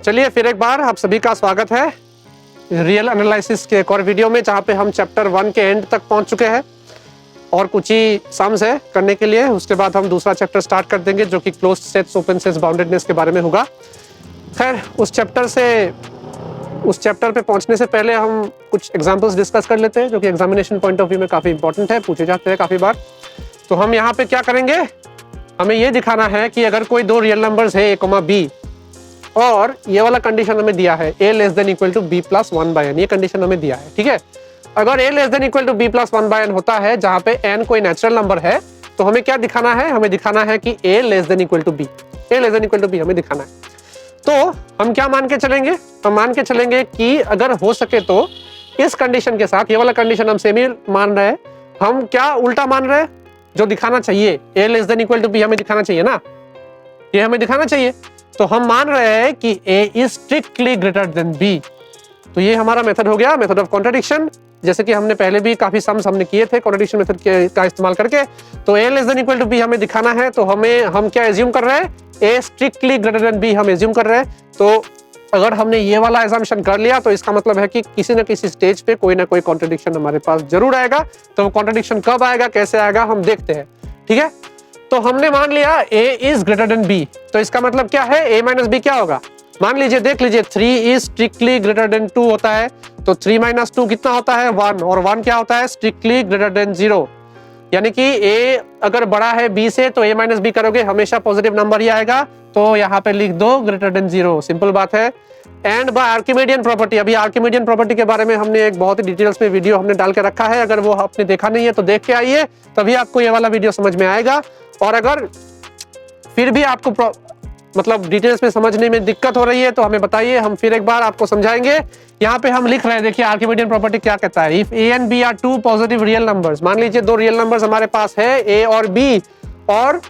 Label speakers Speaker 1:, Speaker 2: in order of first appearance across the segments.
Speaker 1: चलिए फिर एक बार आप सभी का स्वागत है रियल एनालिसिस के एक और वीडियो में, जहाँ पे हम चैप्टर 1 के एंड तक पहुंच चुके हैं और कुछ ही सम्स है करने के लिए। उसके बाद हम दूसरा चैप्टर स्टार्ट कर देंगे जो कि closed sets, open sets, boundedness के बारे में होगा। खैर उस चैप्टर पे पहुंचने से पहले हम कुछ एग्जाम्पल्स डिस्कस कर लेते हैं जो कि एग्जामिनेशन पॉइंट ऑफ व्यू में काफ़ी इंपॉर्टेंट है, पूछे जाते हैं काफ़ी बार। तो हम यहाँ पे क्या करेंगे, हमें ये दिखाना है कि अगर कोई दो रियल नंबर्स है a, b और ये वाला कंडीशन हमें दिया है a less than equal to b plus 1/n, ये कंडीशन हमें दिया है। ठीक है, अगर a less than equal to b plus 1/n होता है जहाँ पे n कोई नेचुरल नंबर है, तो हमें क्या दिखाना है, हमें दिखाना है कि a less than equal to b, a less than equal to b हमें दिखाना है। तो हम क्या मान के चलेंगे, हम मान के चलेंगे कि अगर हो सके तो इस कंडीशन के साथ, ये वाला कंडीशन हम सेमी मान रहे हैं, हम क्या उल्टा मान रहे हैं, जो दिखाना चाहिए a less than equal to b हमें दिखाना चाहिए ना, ये हमें दिखाना चाहिए। तो हम मान रहे हैं कि a is strictly greater than b। तो ये हमारा मेथड हो गया, मेथड ऑफ कॉन्ट्रडिक्शन, जैसे कि हमने पहले भी काफी सम्स हमने किए थे कॉन्ट्रडिक्शन मेथड का इस्तेमाल करके। तो a less than equal to b हमें दिखाना है, तो हम क्या एज्यूम कर रहे हैं, a strictly greater than b हम एज्यूम कर रहे हैं। तो अगर हमने ये वाला एजम्पशन कर लिया तो इसका मतलब है कि किसी न किसी स्टेज पे कोई ना कोई कॉन्ट्रडिक्शन हमारे पास जरूर आएगा। तो कॉन्ट्रडिक्शन कब आएगा, कैसे आएगा, हम देखते हैं। ठीक है, तो हमने मान लिया a is greater than b, तो इसका मतलब क्या है, a माइनस b क्या होगा, मान लीजिए, देख लीजिए, 3 इज स्ट्रिक्टली ग्रेटर देन 2 होता है, तो 3 माइनस 2 कितना होता है, 1, और 1 क्या होता है, स्ट्रिक्टली ग्रेटर देन 0। यानी कि a अगर बड़ा है b से तो a माइनस b करोगे हमेशा पॉजिटिव नंबर ही आएगा। तो यहाँ पे लिख दो ग्रेटर देन 0, सिंपल बात है। एंड बाय आर्किमिडियन प्रॉपर्टी, अभी आर्किमिडियन प्रॉपर्टी के बारे में हमने एक बहुत ही डिटेल्स में वीडियो हमने डाल के रखा है, अगर वो आपने देखा नहीं है तो देख के आइए, तभी आपको ये वाला वीडियो समझ में आएगा। और अगर फिर भी आपको मतलब डिटेल्स में समझने में दिक्कत हो रही है तो हमें बताइए, हम फिर एक बार आपको समझाएंगे। यहाँ पे हम लिख रहे हैं, देखिए आर्किमिडियन प्रॉपर्टी क्या कहता है, if a and b are two positive real numbers, मान लीजिए दो रियल नंबर्स हमारे पास है a और b, और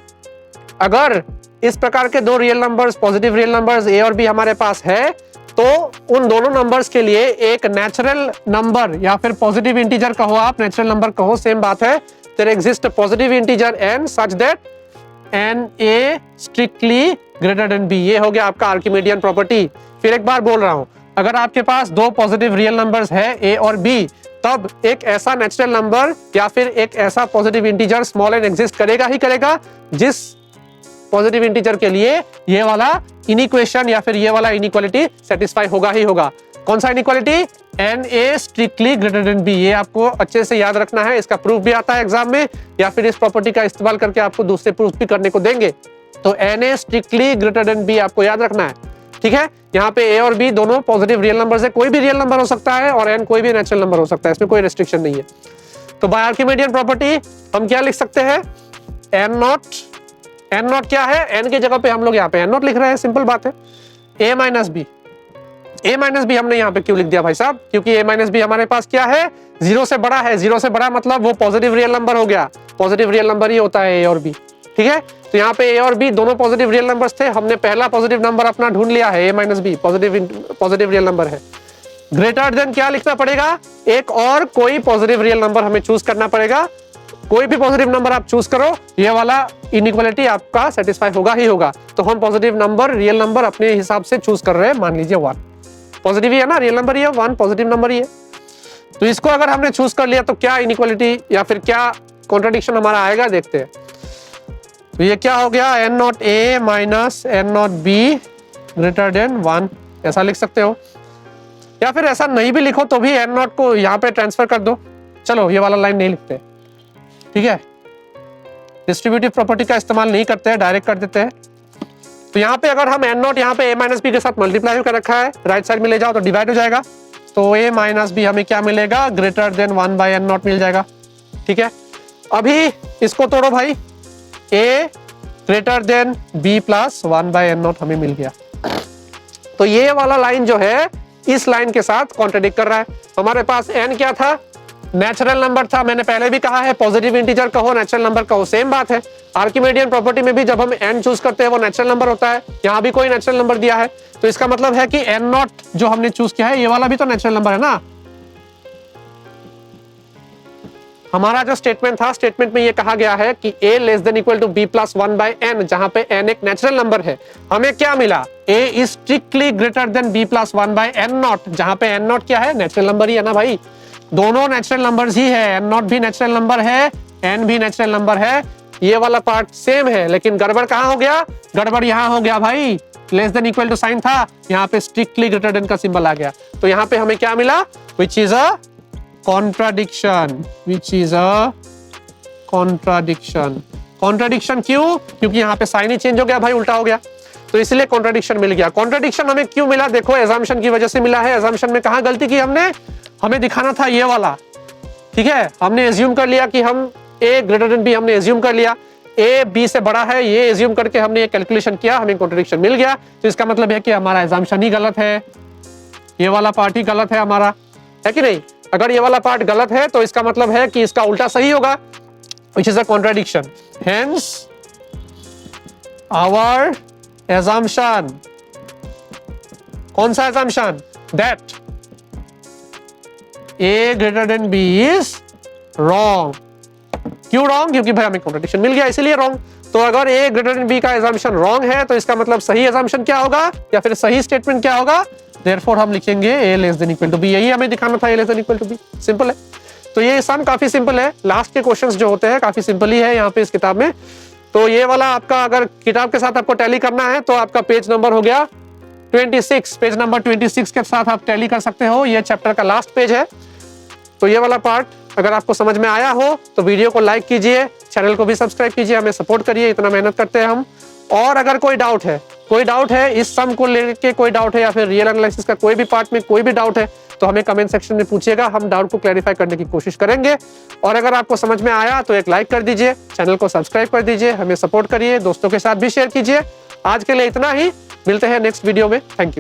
Speaker 1: अगर इस प्रकार के दो real numbers, positive real numbers a और b हमारे पास है, तो उन दोनों नंबर्स के लिए एक नेचुरल नंबर या फिर पॉजिटिव इंटीजर कहो, आप नेचुरल नंबर कहो, सेम बात है, there exist positive integer n such that n a strictly greater than b। ये हो गया आपका आर्किमिडियन प्रॉपर्टी। फिर एक बार बोल रहा हूं, अगर आपके पास दो पॉजिटिव रियल नंबर्स है a और b, तब एक ऐसा नेचुरल नंबर या फिर एक ऐसा positive integer small n exist करेगा ही करेगा जिस पॉजिटिव इंटीजर के लिए ये वाला इनइक्वेशन या फिर ये वाला इनइक्वालिटी सेटिस्फाई होगा ही होगा। कौन सा inequality, N A strictly greater than B. ये आपको अच्छे से याद रखना है, इसका प्रूफ भी आता है एग्जाम में, या फिर इस प्रॉपर्टी का इस्तेमाल करके आपको दूसरे प्रूफ भी करने को देंगे। तो N A strictly greater than B आपको याद रखना है। ठीक है, यहाँ पे ए और बी दोनों पॉजिटिव रियल नंबर है, कोई भी रियल नंबर हो सकता है, और एन कोई भी नेचुरल नंबर हो सकता है, इसमें कोई रेस्ट्रिक्शन नहीं है। तो बाय आर्किमिडियन प्रॉपर्टी हम क्या लिख सकते हैं, एन नॉट क्या है, एन की जगह पे हम लोग यहाँ पे एन नॉट लिख रहे हैं, सिंपल बात है। ए माइनस बी हमने यहाँ पे क्यों लिख दिया भाई साहब, क्योंकि ए माइनस बी हमारे पास क्या है, 0 से बड़ा है। 0 से बड़ा मतलब वो पॉजिटिव रियल नंबर हो गया, पॉजिटिव रियल नंबर ही होता है ए और बी। ठीक है, तो यहाँ पे ए और बी दोनों पॉजिटिव रियल नंबर्स थे, हमने पहला पॉजिटिव नंबर अपना ढूंढ लिया है, a minus b positive real number है। ग्रेटर देन क्या लिखना पड़ेगा, एक और कोई पॉजिटिव रियल नंबर हमें चूज करना पड़ेगा। कोई भी पॉजिटिव नंबर आप चूज करो, ये वाला इनइक्वालिटी आपका सेटिस्फाई होगा ही होगा। तो हम पॉजिटिव नंबर, रियल नंबर अपने हिसाब से चूज कर रहे हैं, मान लीजिए 1 पॉजिटिव ही है ना, रियल नंबर ही है, 1 पॉजिटिव नंबर ही है। तो इसको अगर हमने चूज कर लिया तो क्या इनइक्वालिटी या फिर क्या कॉन्ट्रडिक्शन हमारा आएगा, देखते हैं। तो ये क्या हो गया, N naught A minus N naught B greater than 1, ऐसा लिख सकते हो, या फिर ऐसा नहीं भी लिखो तो भी एन नॉट को यहाँ पे ट्रांसफर कर दो। चलो ये वाला लाइन नहीं लिखते, ठीक है, डिस्ट्रीब्यूटिव प्रॉपर्टी का इस्तेमाल नहीं करते हैं, डायरेक्ट कर देते हैं। तो यहाँ पे अगर हम एन नॉट यहाँ पे ए माइनस बी के साथ मल्टीप्लाई कर रखा है, राइट साइड में ले जाओ तो डिवाइड हो जाएगा, तो ए माइनस बी हमें क्या मिलेगा, ग्रेटर देन 1/n नॉट मिल जाएगा। ठीक है, अभी इसको तोड़ो भाई, a greater than b plus 1/n not हमें मिल गया। तो ये वाला लाइन जो है इस लाइन के साथ कॉन्ट्रडिक्ट कर रहा है। हमारे पास n क्या था, नेचुरल नंबर था, मैंने पहले भी कहा है, पॉजिटिव इंटीजर कहो, नेचुरल नंबर कहो, सेम बात है। आर्किमिडियन प्रॉपर्टी में भी जब हम n चूज करते हैं वो नेचुरल नंबर होता है, यहाँ भी कोई नेचुरल नंबर दिया है, तो इसका मतलब है कि n नॉट जो हमने चूज किया है ये वाला भी तो नेचुरल नंबर है ना। हमारा जो स्टेटमेंट था, स्टेटमेंट में ये कहा गया है कि a less than equal to b plus 1 by n, जहां पे n एक नेचुरल नंबर है। हमें क्या मिला? a is strictly greater than b plus 1 by n naught, जहां पे n नॉट क्या है? नेचुरल नंबर ही है ना भाई, दोनों नेचुरल नंबर्स ही है, n नॉट भी नेचुरल नंबर है, n भी नेचुरल नंबर है। ये वाला पार्ट सेम है, लेकिन गड़बड़ कहाँ हो गया? गड़बड़ यहाँ हो गया भाई, less than equal to sign था, यहाँ पे स्ट्रिक्टली ग्रेटर देन का सिंबल आ गया। तो यहाँ पे हमें क्या मिला? Which is a contradiction, which is a contradiction. Contradiction क्यों? क्योंकि यहाँ पे साइन ही चेंज हो गया भाई, उल्टा हो गया, तो इसलिए कॉन्ट्राडिक्शन मिल गया। कॉन्ट्राडिक्शन हमें क्यों मिला? देखो एजम्पशन की वजह से मिला है। एजम्पशन में कहाँ गलती की हमने? हमें दिखाना था ये वाला, ठीक है, हमने एज्यूम कर लिया कि हम a ग्रेटर देन b, हमने एज्यूम कर लिया a b से बड़ा है, ये एज्यूम करके हमने ये कैलकुलेशन किया, हमें कॉन्ट्रडिक्शन मिल गया। तो इसका मतलब है कि हमारा एजम्पशन ही गलत है, ये वाला पार्ट ही गलत है हमारा, है कि नहीं? अगर ये वाला पार्ट गलत है तो इसका मतलब है कि इसका उल्टा सही होगा, which is a contradiction. Hence, our assumption, कौन सा assumption? That a greater than b is wrong. क्यों wrong? क्योंकि भाई हमें contradiction मिल गया, इसीलिए wrong। तो अगर a greater than b का assumption wrong है तो इसका मतलब सही assumption क्या होगा, या फिर सही statement क्या होगा? Therefore हम लिखेंगे a less than equal to b, यही हमें दिखाना था, a less than equal to b। Simple है। तो ये सम काफी सिंपल है, लास्ट के क्वेश्चंस जो होते हैं काफी सिंपल ही है यहाँ पे इस किताब में। तो ये वाला आपका अगर किताब के साथ आपको टैली करना है तो आपका पेज नंबर हो गया 26, पेज नंबर 26 के साथ आप टैली कर सकते हो, ये चैप्टर का लास्ट पेज है। तो ये वाला पार्ट अगर आपको समझ में आया हो तो वीडियो को लाइक कीजिए, चैनल को भी सब्सक्राइब कीजिए, हमें सपोर्ट करिए, इतना मेहनत करते हैं हम। और अगर कोई डाउट है इस सम को लेके, कोई डाउट है या फिर रियल एनालिसिस का कोई भी पार्ट में कोई भी डाउट है तो हमें कमेंट सेक्शन में पूछिएगा, हम डाउट को क्लैरिफाई करने की कोशिश करेंगे। और अगर आपको समझ में आया तो एक लाइक कर दीजिए, चैनल को सब्सक्राइब कर दीजिए, हमें सपोर्ट करिए, दोस्तों के साथ भी शेयर कीजिए। आज के लिए इतना ही, मिलते हैं नेक्स्ट वीडियो में। Thank you.